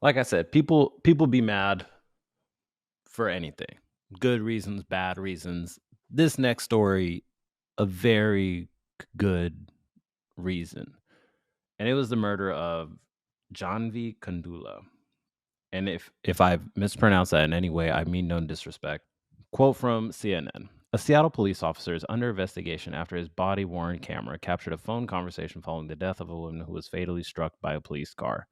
like I said, people be mad for anything. Good reasons, bad reasons. This next story, a very good reason. And it was the murder of Jaahnavi Kandula. And if I've mispronounced that in any way, I mean no disrespect. Quote from CNN. A Seattle police officer is under investigation after his body-worn camera captured a phone conversation following the death of a woman who was fatally struck by a police car,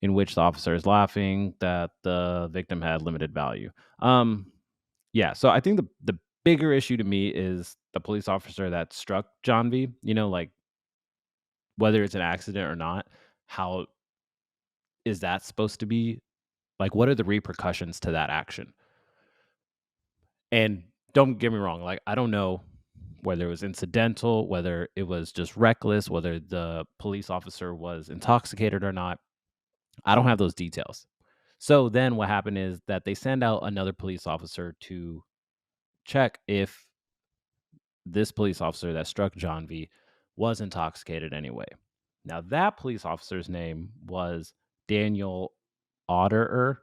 in which the officer is laughing that the victim had limited value. Yeah, so I think the bigger issue to me is the police officer that struck John V. Like whether it's an accident or not, how is that supposed to be? Like, what are the repercussions to that action? And don't get me wrong, like I don't know whether it was incidental, whether it was just reckless, whether the police officer was intoxicated or not. I don't have those details. So then what happened is that they send out another police officer to check if this police officer that struck John V was intoxicated anyway. Now, that police officer's name was Daniel Otterer.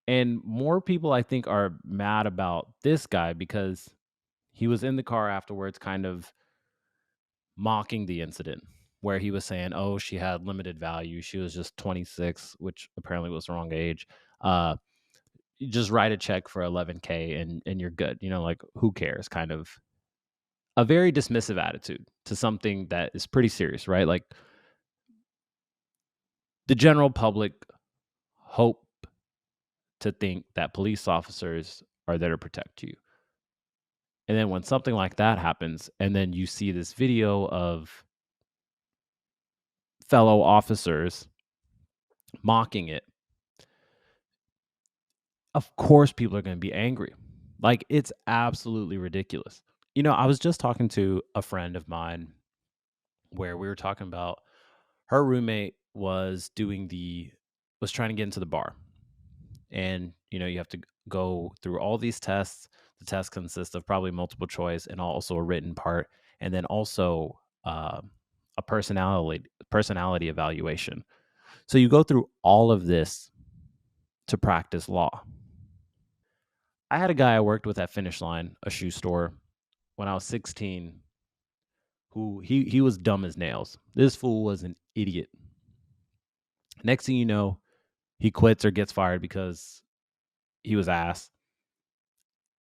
And more people, I think, are mad about this guy because he was in the car afterwards, kind of mocking the incident where he was saying, oh, she had limited value. She was just 26, which apparently was the wrong age. Uh, you just write a check for 11K and you're good. Like who cares? Kind of a very dismissive attitude to something that is pretty serious, right? Like the general public hope to think that police officers are there to protect you. And then when something like that happens, and then you see this video of fellow officers mocking it, of course people are going to be angry. Like it's absolutely ridiculous. I was just talking to a friend of mine where we were talking about her roommate was trying to get into the bar. And you have to go through all these tests. The test consists of probably multiple choice and also a written part, and then also a personality evaluation. So you go through all of this to practice law. I had a guy I worked with at Finish Line, a shoe store, when I was 16, who he was dumb as nails. This fool was an idiot. Next thing you know, he quits or gets fired because he was ass.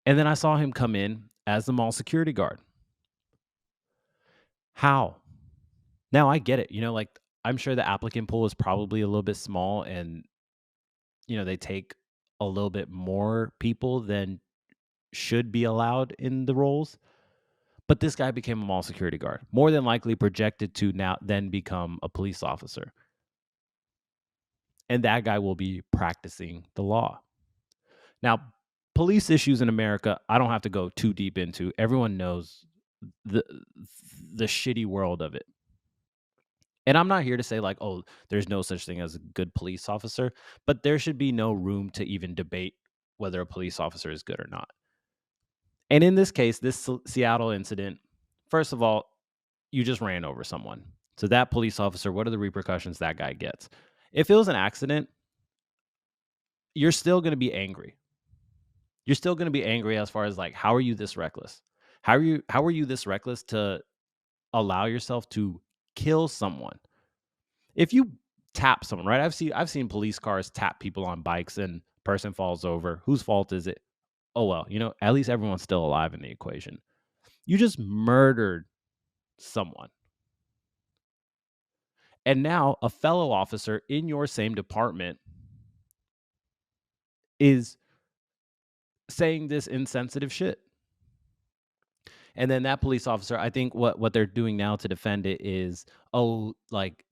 And then I saw him come in as the mall security guard. How? Now I get it. Like I'm sure the applicant pool is probably a little bit small and they take a little bit more people than should be allowed in the roles. But this guy became a mall security guard, more than likely projected to now then become a police officer. And that guy will be practicing the law. Now, police issues in America, I don't have to go too deep into. Everyone knows the shitty world of it. And I'm not here to say like, oh, there's no such thing as a good police officer, but there should be no room to even debate whether a police officer is good or not. And in this case, this Seattle incident, first of all, you just ran over someone. So that police officer, what are the repercussions that guy gets? If it was an accident, you're still going to be angry. You're still going to be angry as far as like, how are you this reckless? How are you this reckless to allow yourself to kill someone? If you tap someone, right? I've seen police cars tap people on bikes and person falls over. Whose fault is it? Oh well, at least everyone's still alive in the equation. You just murdered someone. And now a fellow officer in your same department is saying this insensitive shit. And then that police officer, I think what they're doing now to defend it is, oh, like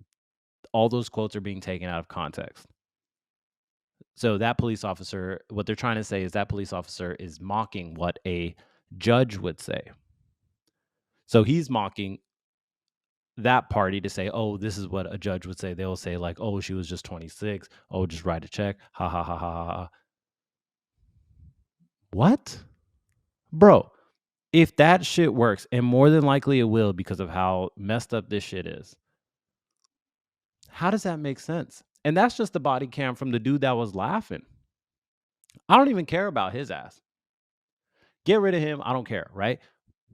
all those quotes are being taken out of context. So that police officer, what they're trying to say is that police officer is mocking what a judge would say. So he's mocking that party to say, oh, this is what a judge would say. They'll say like, oh, she was just 26. Oh, just write a check. Ha, ha, ha, ha, ha. What? Bro, if that shit works, and more than likely it will because of how messed up this shit is, how does that make sense? And that's just the body cam from the dude that was laughing. I don't even care about his ass. Get rid of him. I don't care, right?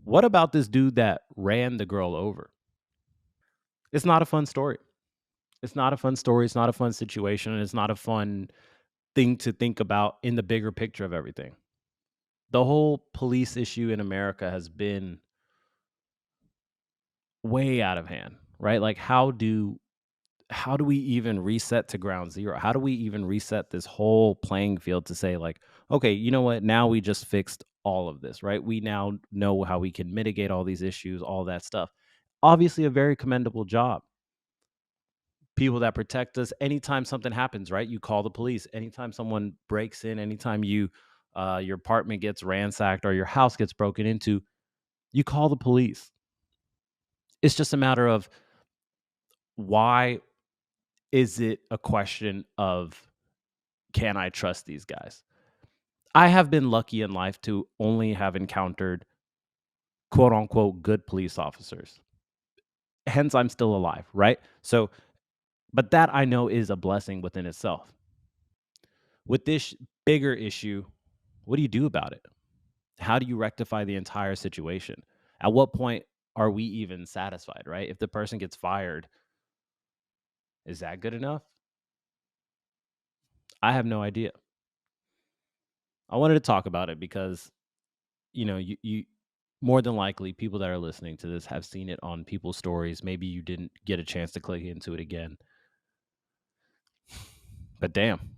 What about this dude that ran the girl over? It's not a fun story. It's not a fun story. It's not a fun situation. And it's not a fun thing to think about in the bigger picture of everything. The whole police issue in America has been way out of hand, right? Like how do we even reset to ground zero? How do we even reset this whole playing field to say like, okay, you know what? Now we just fixed all of this, right? We now know how we can mitigate all these issues, all that stuff. Obviously a very commendable job. People that protect us anytime something happens, right? You call the police. Anytime someone breaks in, anytime your apartment gets ransacked or your house gets broken into, you call the police. It's just a matter of why is it a question of can I trust these guys? I have been lucky in life to only have encountered quote unquote good police officers. Hence, I'm still alive, right? So, but that I know is a blessing within itself. With this bigger issue, what do you do about it? How do you rectify the entire situation? At what point are we even satisfied, right? If the person gets fired, is that good enough? I have no idea. I wanted to talk about it because, you more than likely people that are listening to this have seen it on people's stories. Maybe you didn't get a chance to click into it again. But damn.